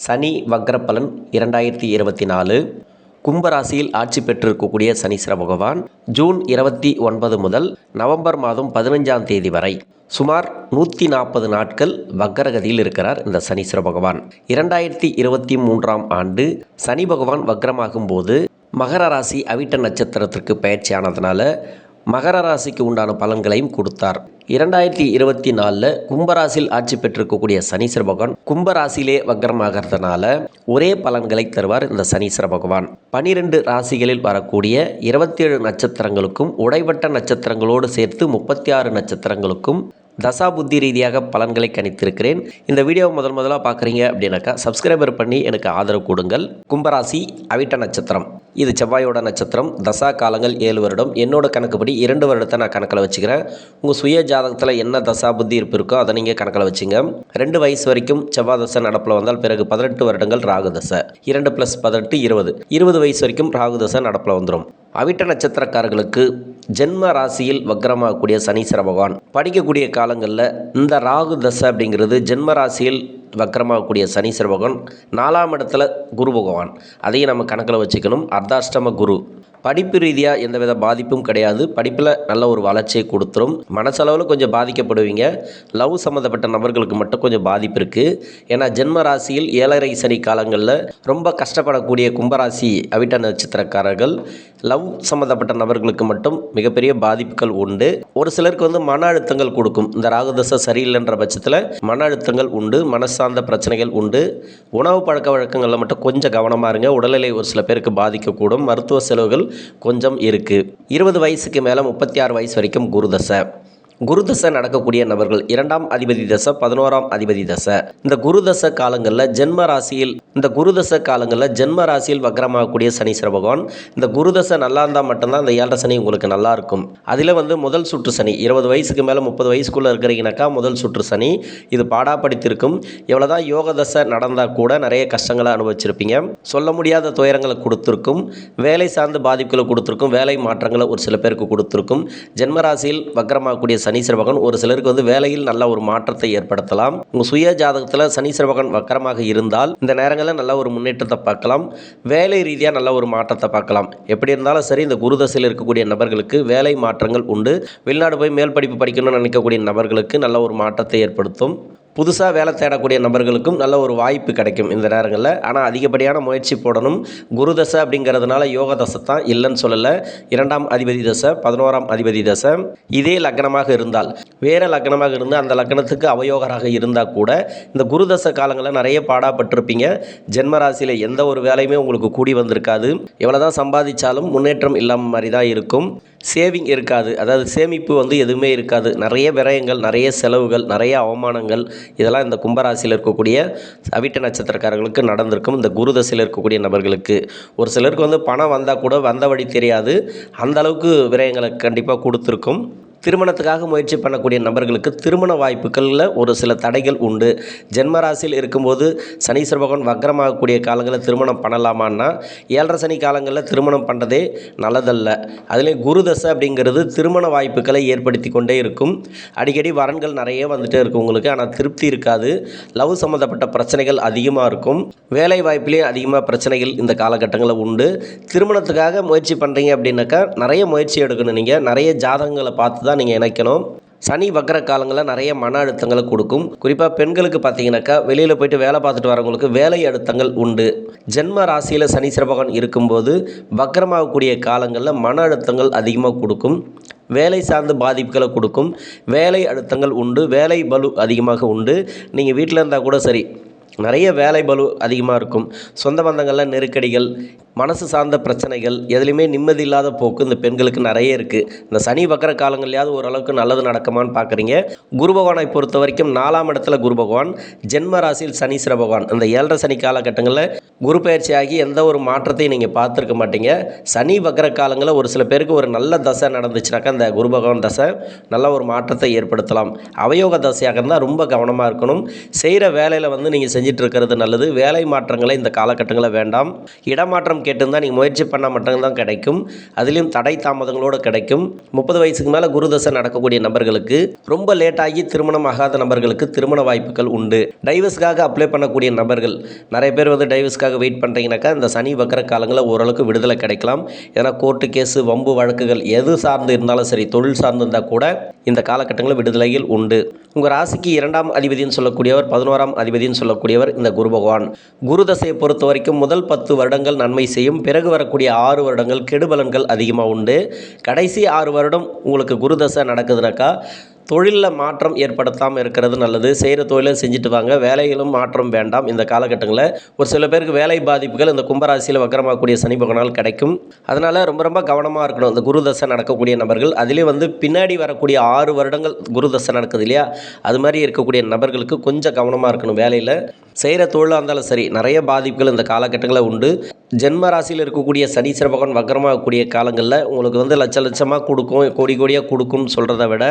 சனி வக்ரப்பலன் 2024 கும்பராசியில் ஆட்சி பெற்றிருக்கக்கூடிய சனீஸ்வர பகவான் ஜூன் 29 முதல் நவம்பர் மாதம் 15ஆம் தேதி வரை சுமார் 140 நாட்கள் வக்ரகதியில் இருக்கிறார். இந்த சனீஸ்வர பகவான் 2023ஆம் ஆண்டு சனி பகவான் வக்ரமாகும் போது மகர ராசி அவிட்ட நட்சத்திரத்திற்கு பயிற்சியானதுனால மகர ராசிக்கு உண்டான பலன்களையும் கொடுத்தார். 2024 கும்பராசியில் ஆட்சி பெற்றிருக்கக்கூடிய சனீஸ்வர பகவான் கும்பராசியிலே வக்ரமாகிறதுனால ஒரே பலன்களை தருவார். இந்த சனீஸ்வர பகவான் 12 ராசிகளில் வரக்கூடிய 27 நட்சத்திரங்களுக்கும் உடைவட்ட நட்சத்திரங்களோடு சேர்த்து 36 நட்சத்திரங்களுக்கும் தசா புத்தி ரீதியாக பலன்களை கணித்திருக்கிறேன். இந்த வீடியோவை முதலாக பார்க்குறீங்க அப்படின்னாக்கா சப்ஸ்கிரைபர் பண்ணி எனக்கு ஆதரவு கொடுங்கள். கும்பராசி அவிட்ட நட்சத்திரம், இது செவ்வாயோட நட்சத்திரம். தசா காலங்கள் 7 வருடம். என்னோட கணக்குப்படி 2 வருடத்தை நான் கணக்கில் வச்சுக்கிறேன். உங்கள் சுய ஜாதகத்தில் என்ன தசா புத்தி இருப்பு இருக்கோ அதை நீங்கள் கணக்கில் வச்சுங்க. 2 வயசு வரைக்கும் செவ்வாய் தசை நடப்பில் வந்தால் பிறகு 18 வருடங்கள் ராகு தசை, 2 + 18 20 வயசு வரைக்கும் ராகு தசை நடப்பில் வந்துடும். அவிட்ட நட்சத்திரக்காரர்களுக்கு ஜென்ம ராசியில் வக்ரமாகக்கூடிய சனீஸ்வர பகவான் படிக்கக்கூடிய காலங்களில் இந்த ராகு தசை அப்படிங்கிறது ஜென்ம ராசியில் வக்ரமாகக்கூடிய சனீஸ்வர பகவான் 4ஆம் இடத்துல குரு பகவான், அதையும் நம்ம கணக்கில் வச்சுக்கணும். அர்த்தாஷ்டம குரு படிப்பு ரீதியாக எந்தவித பாதிப்பும் கிடையாது. படிப்பில் நல்ல ஒரு வளர்ச்சியை கொடுத்துரும். மனசளவில் கொஞ்சம் பாதிக்கப்படுவீங்க. லவ் சம்மந்தப்பட்ட நபர்களுக்கு மட்டும் கொஞ்சம் பாதிப்பு இருக்குது. ஏன்னா ஜென்ம ராசியில் 7.5 சனி காலங்களில் ரொம்ப கஷ்டப்படக்கூடிய கும்பராசி அவிட்ட நட்சத்திரக்காரர்கள் லவ் சம்மந்தப்பட்ட நபர்களுக்கு மட்டும் மிகப்பெரிய பாதிப்புகள் உண்டு. ஒரு சிலருக்கு மன அழுத்தங்கள் கொடுக்கும். இந்த ராகுதசை சரியில்லைன்ற பட்சத்தில் மன அழுத்தங்கள் உண்டு, மனசார்ந்த பிரச்சனைகள் உண்டு. உணவு பழக்க வழக்கங்களில் மட்டும் கொஞ்சம் கவனமாக இருங்க. உடல்நிலை ஒரு சில பேருக்கு பாதிக்கக்கூடும். மருத்துவ செலவுகள் கொஞ்சம் இருக்குது. 20 வயசுக்கு மேலே 36 வயசு வரைக்கும் குருதசை நடக்கக்கூடிய நபர்கள் 2ஆம் அதிபதி தசை, 11ஆம் அதிபதி தசை. இந்த குருதசை காலங்களில் ஜென்ம ராசியில் வக்ரமாகக்கூடிய சனீஸ்வர பகவான் இந்த குருதசை நல்லா இருந்தால் மட்டும்தான் இந்த 7.5 சனி உங்களுக்கு நல்லா இருக்கும். அதில் முதல் சுற்று சனி 20 வயசுக்கு மேலே 30 வயசுக்குள்ளே இருக்கிறீங்கனாக்கா முதல் சுற்று சனி இது பாடாப்படுத்திருக்கும். எவ்வளோதான் யோக தசை நடந்தால் கூட நிறைய கஷ்டங்களை அனுபவிச்சிருப்பீங்க. சொல்ல முடியாத துயரங்களை கொடுத்துருக்கும். வேலை சார்ந்த பாதிப்புகளை கொடுத்துருக்கும். வேலை மாற்றங்களை ஒரு சில பேருக்கு கொடுத்துருக்கும். ஜென்ம ராசியில் வக்ரமாகக்கூடிய சனீஸ்வர பகவான் ஒரு சிலருக்கு வேலையில் நல்ல ஒரு மாற்றத்தை ஏற்படுத்தலாம். உங்கள் சுய ஜாதகத்தில் சனீஸ்வர பகவான் வக்கரமாக இருந்தால் இந்த நேரங்களில் நல்ல ஒரு முன்னேற்றத்தை பார்க்கலாம். வேலை ரீதியாக நல்ல ஒரு மாற்றத்தை பார்க்கலாம். எப்படி இருந்தாலும் சரி, இந்த குருதசையில் இருக்கக்கூடிய நபர்களுக்கு வேலை மாற்றங்கள் உண்டு. வெளிநாடு போய் மேல் படிப்பு படிக்கணும்னு நினைக்கக்கூடிய நபர்களுக்கு நல்ல ஒரு மாற்றத்தை ஏற்படுத்தும். புதுசாக வேலை தேடக்கூடிய நபர்களுக்கும் நல்ல ஒரு வாய்ப்பு கிடைக்கும் இந்த நேரங்களில். ஆனால் அதிகப்படியான முயற்சி போடணும். குரு தசை அப்படிங்கிறதுனால யோக தசை தான் இல்லைன்னு சொல்லலை. 2ஆம் அதிபதி தசை, 11ஆம் அதிபதி தசை. இதே லக்னமாக இருந்தால், வேறு லக்னமாக இருந்தால் அந்த லக்னத்துக்கு அவயோகராக இருந்தால் கூட இந்த குரு தசை காலங்களில் நிறைய பாடாப்பட்டிருப்பீங்க. ஜென்ம ராசியில் எந்த ஒரு வேலையுமே உங்களுக்கு கூடி வந்திருக்காது. எவ்வளோ தான் சம்பாதிச்சாலும் முன்னேற்றம் இல்லாமல் மாதிரி தான் இருக்கும். சேவிங் இருக்காது, அதாவது சேமிப்பு எதுவுமே இருக்காது. நிறைய விரயங்கள், நிறைய செலவுகள், நிறைய அவமானங்கள் இதெல்லாம் இந்த கும்பராசியில் இருக்கக்கூடிய அவிட்ட நட்சத்திரக்காரர்களுக்கு நடந்திருக்கும். இந்த குரு தசையில் இருக்கக்கூடிய நபர்களுக்கு ஒரு சிலருக்கு பணம் வந்தால் கூட வந்த வழி தெரியாது. அந்த அளவுக்கு விரயங்களை கண்டிப்பாக கொடுத்துருக்கும். திருமணத்துக்காக முயற்சி பண்ணக்கூடிய நபர்களுக்கு திருமண வாய்ப்புகளில் ஒரு சில தடைகள் உண்டு. ஜென்மராசியில் இருக்கும்போது சனீஸ்வர பகவான் வக்ரமாகக்கூடிய காலங்களில் திருமணம் பண்ணலாமான்னா 7.5 சனி காலங்களில் திருமணம் பண்ணுறதே நல்லதல்ல. அதுலேயும் குரு தசை அப்படிங்கிறது திருமண வாய்ப்புகளை ஏற்படுத்தி கொண்டே இருக்கும். அடிக்கடி வரன்கள் நிறைய வந்துகிட்டே இருக்கும் உங்களுக்கு, ஆனால் திருப்தி இருக்காது. லவ் சம்மந்தப்பட்ட பிரச்சனைகள் அதிகமாக இருக்கும். வேலை வாய்ப்புலேயும் அதிகமாக பிரச்சனைகள் இந்த காலகட்டங்களில் உண்டு. திருமணத்துக்காக முயற்சி பண்ணுறீங்க அப்படின்னாக்கா நிறைய முயற்சி எடுக்கணும். நீங்கள் நிறைய ஜாதகங்களை பார்த்து தான் நீங்கள் இணைக்கணும். சனி வக்ர காலங்களில் நிறைய மன அழுத்தங்களை கொடுக்கும். குறிப்பாக பெண்களுக்கு பார்த்தீங்கன்னாக்கா வெளியில் போயிட்டு வேலை பார்த்துட்டு வரவங்களுக்கு வேலை அழுத்தங்கள் உண்டு. ஜென்ம ராசியில் சனீஸ்வர பகவான் இருக்கும்போது வக்ரமாகக்கூடிய காலங்களில் மன அழுத்தங்கள் அதிகமாக கொடுக்கும். வேலை சார்ந்த பாதிப்புகளை கொடுக்கும். வேலை அழுத்தங்கள் உண்டு. வேலை பளு அதிகமாக உண்டு. நீங்கள் வீட்டில் இருந்தால் கூட சரி, நிறைய வேலை பளு அதிகமாக இருக்கும். சொந்த பந்தங்களில் நெருக்கடிகள், மனசு சார்ந்த பிரச்சனைகள், எதுலேயுமே நிம்மதி இல்லாத போக்கு இந்த பெண்களுக்கு நிறைய இருக்குது. இந்த சனி வக்கர காலங்கள்லையாவது ஓரளவுக்கு நல்லது நடக்குமான்னு பார்க்குறீங்க. குரு பகவானை பொறுத்த வரைக்கும் 4ஆம் இடத்துல குரு பகவான், ஜென்ம ராசியில் சனீஸ்வர பகவான். இந்த 7.5 சனி காலகட்டங்களில் குரு பயிற்சி ஆகி எந்த ஒரு மாற்றத்தையும் நீங்கள் பார்த்துருக்க மாட்டீங்க. சனி வக்கர காலங்களில் ஒரு சில பேருக்கு ஒரு நல்ல தசை நடந்துச்சுனாக்கா இந்த குரு பகவான் தசை நல்ல ஒரு மாற்றத்தை ஏற்படுத்தலாம். அவயோக தசையாக இருந்தால் ரொம்ப கவனமாக இருக்கணும். செய்கிற வேலையில் நீங்கள் செஞ்சுட்டு இருக்கிறது நல்லது. வேலை மாற்றங்களை இந்த காலகட்டங்களில் வேண்டாம். இடமாற்றம் கேட்டிருந்தால் நீங்கள் முயற்சி பண்ணால் மட்டும்தான் கிடைக்கும். அதுலேயும் தடை தாமதங்களோடு கிடைக்கும். 30 வயசுக்கு மேலே குரு தசை நடக்கக்கூடிய நபர்களுக்கு, ரொம்ப லேட்டாகி திருமணம் ஆகாத நபர்களுக்கு திருமண வாய்ப்புகள் உண்டு. டைவர்ஸ்க்காக அப்ளை பண்ணக்கூடிய நபர்கள் நிறைய பேர் வந்து டைவர்ஸ்க்காக வெயிட் பண்ணுறீங்கன்னாக்கா இந்த சனி வக்கர காலங்களில் ஓரளவுக்கு விடுதலை கிடைக்கலாம். ஏன்னா கோர்ட்டு கேஸு, வம்பு வழக்குகள் எது சார்ந்து இருந்தாலும் சரி, தொழில் சார்ந்து இருந்தால் கூட இந்த காலகட்டங்களில் விடுதலைகள் உண்டு. உங்கள் ராசிக்கு 2ஆம் அதிபதினு சொல்லக்கூடியவர், 11ஆம் அதிபதினு சொல்லக்கூடியவர் இந்த குரு பகவான். குரு தசையை பொறுத்த வரைக்கும் முதல் 10 வருடங்கள் நன்மை செய்யும். பிறகு வரக்கூடிய 6 வருடங்கள் கெடுபலன்கள் அதிகமாக உண்டு. கடைசி 6 வருடம் உங்களுக்கு குரு தசை நடக்குதுனாக்கா தொழிலில் மாற்றம் ஏற்படுத்தாமல் இருக்கிறது நல்லது. செய்கிற தொழிலை செஞ்சுட்டு வாங்க, வேலைகளும் மாற்றம் வேண்டாம். இந்த காலகட்டங்களில் ஒரு சில பேருக்கு வேலை பாதிப்புகள் இந்த கும்பராசியில் வக்கரமாகக்கூடிய சனி பகவானால் கிடைக்கும். அதனால் ரொம்ப கவனமாக இருக்கணும் இந்த குரு தசை நடக்கக்கூடிய நபர்கள். அதிலே வந்து பின்னாடி வரக்கூடிய 6 வருடங்கள் குரு தசை நடக்குது இல்லையா, அது மாதிரி இருக்கக்கூடிய நபர்களுக்கு கொஞ்சம் கவனமாக இருக்கணும். வேலையில் செய்கிற தொழிலாக இருந்தாலும் சரி, நிறைய பாதிப்புகள் இந்த காலகட்டங்களில் உண்டு. ஜென்ம ராசியில் இருக்கக்கூடிய சனீஸ்வர பகவான் வக்கரமாகக்கூடிய காலங்களில் உங்களுக்கு வந்து லட்சமாக கொடுக்கும், கோடி கோடியாக கொடுக்கும்னு சொல்கிறத விட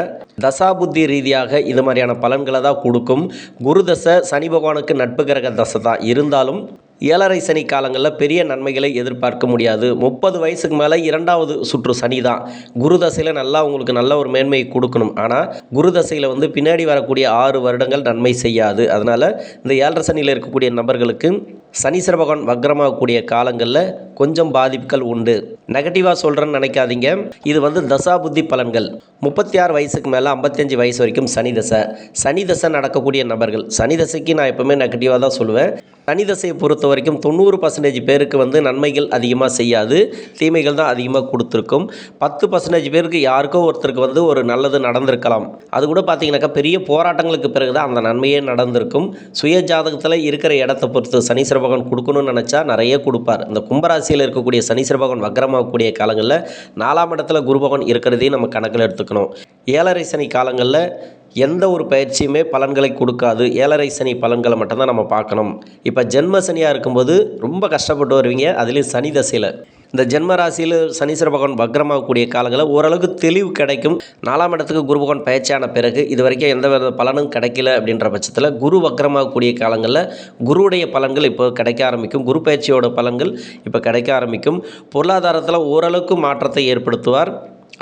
தசாபுத்தி ரீதியாக இது மாதிரியான பலன்களை தான் கொடுக்கும். குரு தசை சனி பகவானுக்கு நட்பு கிரக தசை தான் இருந்தாலும் 7.5 சனி காலங்களில் பெரிய நன்மைகளை எதிர்பார்க்க முடியாது. 30 வயசுக்கு மேலே 2வது சுற்று சனி தான். குரு தசையில் நல்லா உங்களுக்கு நல்ல ஒரு மேன்மையை கொடுக்கணும். ஆனால் குரு தசையில் வந்து பின்னாடி வரக்கூடிய 6 வருடங்கள் நன்மை செய்யாது. அதனால் இந்த 7.5 சனியில் இருக்கக்கூடிய நபர்களுக்கு சனீஸ்வர பகவான் வக்ரமாகக்கூடிய காலங்களில் கொஞ்சம் பாதிப்புகள் உண்டு. நெகட்டிவாக சொல்கிறேன்னு நினைக்காதீங்க. இது வந்து தசாபுத்தி பலன்கள். 36 வயசுக்கு மேலே 55 வயசு வரைக்கும் சனி தசை. சனி தசை நடக்கக்கூடிய நபர்கள், சனி தசைக்கு நான் எப்போவுமே நெகட்டிவாக தான் சொல்லுவேன். சனி தசையை பொறுத்த வரைக்கும் 90% பேருக்கு வந்து நன்மைகள் அதிகமாக செய்யாது, தீமைகள் தான் அதிகமாக கொடுத்துருக்கும். 10% பேருக்கு யாருக்கோ ஒருத்தருக்கு வந்து ஒரு நல்லது நடந்திருக்கலாம். அது கூட பார்த்தீங்கன்னாக்கா பெரிய போராட்டங்களுக்கு பிறகு தான் அந்த நன்மையே நடந்திருக்கும். சுய ஜாதகத்தில் இருக்கிற இடத்த பொறுத்து சனீஸ்வர பகவான் கொடுக்கணும்னு நினச்சா நிறைய கொடுப்பார். இந்த கும்பராசியில் இருக்கக்கூடிய சனீஸ்வர பகவான் வக்ரமாகக்கூடிய காலங்களில் 4ஆம் இடத்துல குரு பகவான் இருக்கிறதையும் நம்ம கணக்கில் எடுத்துக்கணும். 7.5 சனி காலங்களில் எந்த ஒரு பயிற்சியுமே பலன்களை கொடுக்காது. 7.5 சனி பலன்களை மட்டும்தான் நம்ம பார்க்கணும். இப்போ ஜென்ம சனியாக இருக்கும்போது ரொம்ப கஷ்டப்பட்டு வருவீங்க. அதுலேயும் சனி தசையில் இந்த ஜென்ம ராசியில் சனீஸ்வர பகவான் வக்ரமாகக்கூடிய காலங்களில் ஓரளவுக்கு தெளிவு கிடைக்கும். 4ஆம் இடத்துக்கு குரு பகவான் பயிற்சியான பிறகு இது வரைக்கும் எந்த வித பலனும் கிடைக்கல அப்படின்ற பட்சத்தில் குரு வக்ரமாகக்கூடிய காலங்களில் குருவுடைய பலன்கள் இப்போ கிடைக்க ஆரம்பிக்கும். குரு பயிற்சியோட பலன்கள் இப்போ கிடைக்க ஆரம்பிக்கும். பொருளாதாரத்தில் ஓரளவுக்கு மாற்றத்தை ஏற்படுத்துவார்.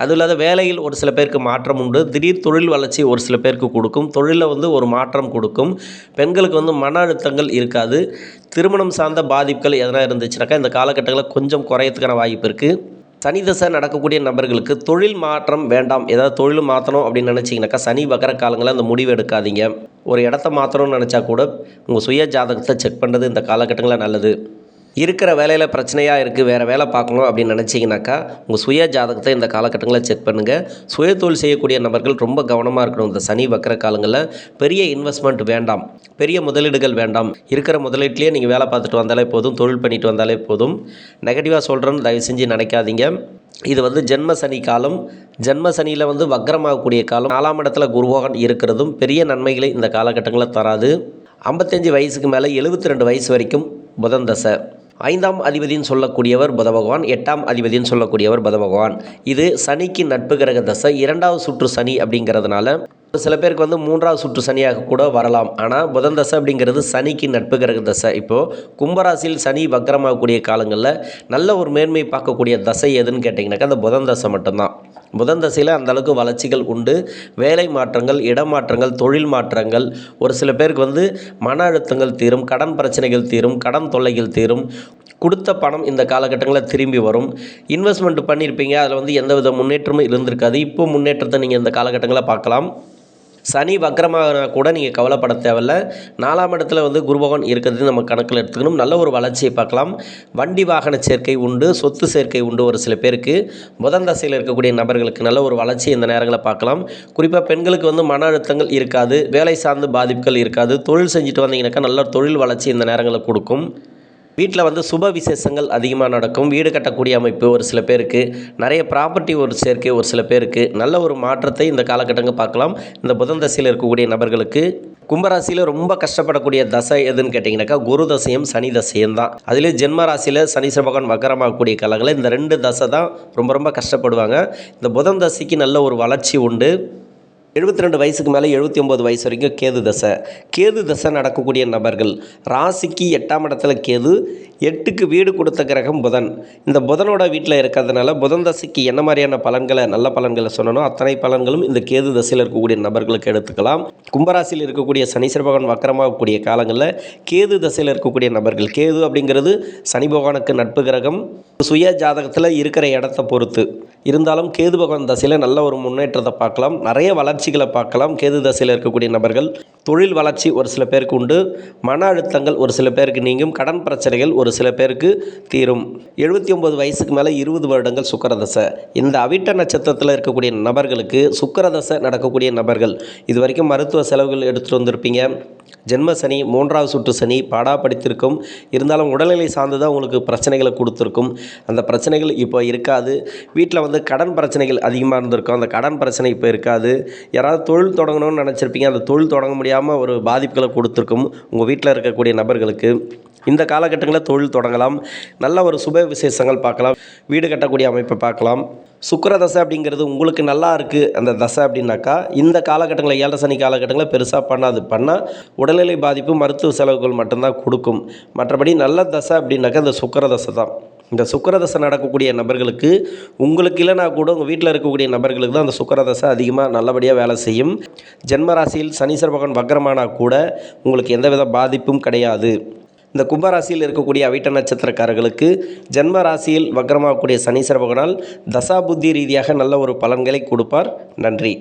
அதுவும் இல்லாத வேலையில் ஒரு சில பேருக்கு மாற்றம் உண்டு. திடீர் தொழில் வளர்ச்சி ஒரு சில பேருக்கு கொடுக்கும். தொழிலில் வந்து ஒரு மாற்றம் கொடுக்கும். பெண்களுக்கு வந்து மன அழுத்தங்கள் இருக்காது. திருமணம் சார்ந்த பாதிப்புகள் எதனா இருந்துச்சுனாக்கா இந்த காலகட்டங்களில் கொஞ்சம் குறையத்துக்கான வாய்ப்பு இருக்குது. சனி தசை நடக்கக்கூடிய நபர்களுக்கு தொழில் மாற்றம் வேண்டாம். ஏதாவது தொழில் மாற்றணும் அப்படின்னு நினச்சிங்கனாக்கா சனி வக்கர காலங்களில் அந்த முடிவு எடுக்காதீங்க. ஒரு இடத்த மாற்றணும்னு நினச்சா கூட உங்கள் சுய ஜாதகத்தை செக் பண்ணுறது இந்த காலகட்டங்களில் நல்லது. இருக்கிற வேலையில் பிரச்சனையாக இருக்குது, வேறு வேலை பார்க்கணும் அப்படின்னு நினச்சிங்கனாக்கா உங்கள் சுய ஜாதகத்தை இந்த காலகட்டங்களில் செக் பண்ணுங்கள். சுய தொழில் செய்யக்கூடிய நபர்கள் ரொம்ப கவனமாக இருக்கணும். இந்த சனி வக்கர காலங்களில் பெரிய இன்வெஸ்ட்மெண்ட் வேண்டாம், பெரிய முதலீடுகள் வேண்டாம். இருக்கிற முதலீட்டிலேயே நீங்கள் வேலை பார்த்துட்டு வந்தாலே போதும், தொழில் பண்ணிட்டு வந்தாலே போதும். நெகட்டிவாக சொல்கிறேன்னு தயவு செஞ்சு நினைக்காதீங்க. இது வந்து ஜென்ம சனி காலம். ஜென்ம சனியில் வந்து வக்ரமாகக்கூடிய காலம். 4ஆம் இடத்துல குருபகவான் இருக்கிறதும் பெரிய நன்மைகளை இந்த காலகட்டங்களில் தராது. 55 வயசுக்கு மேலே 72 வயசு வரைக்கும் புதன் தசை. 5ஆம் அதிபதினு சொல்லக்கூடியவர் புத பகவான், 8ஆம் அதிபதினு சொல்லக்கூடியவர் புத பகவான். இது சனிக்கு நட்பு கிரக தசை. 2வது சுற்று சனி அப்படிங்கிறதுனால சில பேருக்கு வந்து 3வது சுற்று சனியாக கூட வரலாம். ஆனால் புதன் தசை அப்படிங்கிறது சனிக்கு நட்பு கிரக தசை. இப்போது கும்பராசியில் சனி வக்ரமாகக்கூடிய காலங்களில் நல்ல ஒரு மேன்மை பார்க்கக்கூடிய தசை எதுன்னு கேட்டிங்கனாக்கா அந்த புதன் தசை மட்டும்தான். புதன் தசையில் அந்தளவுக்கு வளர்ச்சிகள் உண்டு. வேலை மாற்றங்கள், இடமாற்றங்கள், தொழில் மாற்றங்கள், ஒரு சில பேருக்கு வந்து மன அழுத்தங்கள் தீரும், கடன் பிரச்சனைகள் தீரும், கடன் தொல்லைகள் தீரும், கொடுத்த பணம் இந்த காலகட்டங்களில் திரும்பி வரும். இன்வெஸ்ட்மெண்ட் பண்ணியிருப்பீங்க, அதில் வந்து எந்த வித முன்னேற்றமும் இருந்திருக்காது. இப்போ முன்னேற்றத்தை நீங்கள் இந்த காலகட்டங்களில் பார்க்கலாம். சனி வக்ரமாக கூட நீங்கள் கவலைப்பட தேவையில்லை. 4ஆம் இடத்துல வந்து குரு பகவான் இருக்கிறது நம்ம கணக்கில் எடுத்துக்கணும். நல்ல ஒரு வளர்ச்சியை பார்க்கலாம். வண்டி வாகன சேர்க்கை உண்டு, சொத்து சேர்க்கை உண்டு. ஒரு சில பேருக்கு புதன் தசையில் இருக்கக்கூடிய நபர்களுக்கு நல்ல ஒரு வளர்ச்சி இந்த நேரங்களில் பார்க்கலாம். குறிப்பாக பெண்களுக்கு வந்து மன அழுத்தங்கள் இருக்காது, வேலை சார்ந்து பாதிப்புகள் இருக்காது. தொழில் செஞ்சுட்டு வந்தீங்கன்னாக்கா நல்ல தொழில் வளர்ச்சி இந்த நேரங்களில் கொடுக்கும். வீட்டில் வந்து சுப விசேஷங்கள் அதிகமாக நடக்கும். வீடு கட்டக்கூடிய அமைப்பு ஒரு சில பேருக்கு, நிறைய ப்ராப்பர்ட்டி ஒரு சேர்க்கை ஒரு சில பேருக்கு, நல்ல ஒரு மாற்றத்தை இந்த காலகட்டங்கள் பார்க்கலாம். இந்த புதன் தசையில் இருக்கக்கூடிய நபர்களுக்கு கும்பராசியில் ரொம்ப கஷ்டப்படக்கூடிய தசை எதுன்னு கேட்டிங்கனாக்கா குரு தசையும் சனி தசையும் தான். அதிலே ஜென்ம ராசியில் சனீஸ்வர பகவான் வக்கரமாகக்கூடிய காலங்களில் இந்த 2 தசை தான் ரொம்ப கஷ்டப்படுவாங்க. இந்த புதன் தசைக்கு நல்ல ஒரு வளர்ச்சி உண்டு. 72 வயசுக்கு மேலே 79 வயசு வரைக்கும் கேது தசை. கேது தசை நடக்கக்கூடிய நபர்கள் ராசிக்கு 8ஆம் இடத்துல கேது, 8க்கு வீடு கொடுத்த கிரகம் புதன். இந்த புதனோட வீட்டில் இருக்கிறதுனால புதன் தசைக்கு என்ன மாதிரியான பலன்களை நல்ல பலன்களை சொன்னனோ அத்தனை பலன்களும் இந்த கேது தசையில் இருக்கக்கூடிய நபர்களுக்கு எடுத்துக்கலாம். கும்பராசியில் இருக்கக்கூடிய சனீஸ்வர பகவான் வக்கரமாகக்கூடிய காலங்களில் கேது தசையில் இருக்கக்கூடிய நபர்கள், கேது அப்படிங்கிறது சனி பகவானுக்கு நட்பு கிரகம், சுய ஜாதகத்தில் இருக்கிற இடத்த பொறுத்து இருந்தாலும் கேது பகவான் தசையில் நல்ல ஒரு முன்னேற்றத்தை பார்க்கலாம், நிறைய வளர்ச்சிகளை பார்க்கலாம். கேது தசையில் இருக்கக்கூடிய நபர்கள் தொழில் வளர்ச்சி ஒரு சில பேருக்கு உண்டு, மன அழுத்தங்கள் ஒரு சில பேருக்கு நீங்கும், கடன் பிரச்சனைகள் ஒரு சில பேருக்கு தீரும். 79 வயசுக்கு மேலே 20 வருடங்கள் சுக்கிரதசை. இந்த அவிட்ட நட்சத்திரத்தில் இருக்கக்கூடிய நபர்களுக்கு சுக்கிரதசை நடக்கக்கூடிய நபர்கள் இது வரைக்கும் மருத்துவ செலவுகள் எடுத்துகிட்டு வந்திருப்பீங்க. ஜென்ம சனி, 3வது சுற்று சனி பாடாப்படுத்தியிருக்கும். இருந்தாலும் உடல்நிலை சார்ந்து தான் உங்களுக்கு பிரச்சனைகளை கொடுத்துருக்கும். அந்த பிரச்சனைகள் இப்போ இருக்காது. வீட்டில் வந்து கடன் பிரச்சனைகள் அதிகமாக இருந்திருக்கும். அந்த கடன் பிரச்சனை இப்போ இருக்காது. யாராவது தொழில் தொடங்கணும்னு நினச்சிருப்பீங்க, அந்த தொழில் தொடங்க முடியாமல் ஒரு பாதிப்புகளை கொடுத்துருக்கும் உங்கள் வீட்டில் இருக்கக்கூடிய நபர்களுக்கு. இந்த காலகட்டங்களில் தொழில் தொடங்கலாம், நல்ல ஒரு சுப விசேஷங்கள் பார்க்கலாம், வீடு கட்டக்கூடிய அமைப்பை பார்க்கலாம். சுக்கிர தசை அப்படிங்கிறது உங்களுக்கு நல்லா இருக்குது அந்த தசை அப்படின்னாக்கா இந்த காலகட்டங்களில் 7 சனி காலகட்டங்களில் பெருசாக பண்ணால் உடல்நிலை பாதிப்பு, மருத்துவ செலவுகள் மட்டும்தான் கொடுக்கும். மற்றபடி நல்ல தசை அப்படின்னாக்கா இந்த சுக்கிர தசை தான். இந்த சுக்கிரதசை நடக்கக்கூடிய நபர்களுக்கு உங்களுக்கு இல்லைனா கூட உங்கள் வீட்டில் இருக்கக்கூடிய நபர்களுக்கு தான் அந்த சுக்கிரதசை அதிகமாக நல்லபடியாக வேலை செய்யும். ஜென்மராசியில் சனீஸ்வர பகவான் வக்ரமானா கூட உங்களுக்கு எந்தவித பாதிப்பும் கிடையாது. இந்த கும்பராசியில் இருக்கக்கூடிய அவிட்ட நட்சத்திரக்காரர்களுக்கு ஜென்ம ராசியில் வக்ரமாகக்கூடிய சனீஸ்வர பகவானால் தசா புத்தி ரீதியாக நல்ல ஒரு பலன்களை கொடுப்பார். நன்றி.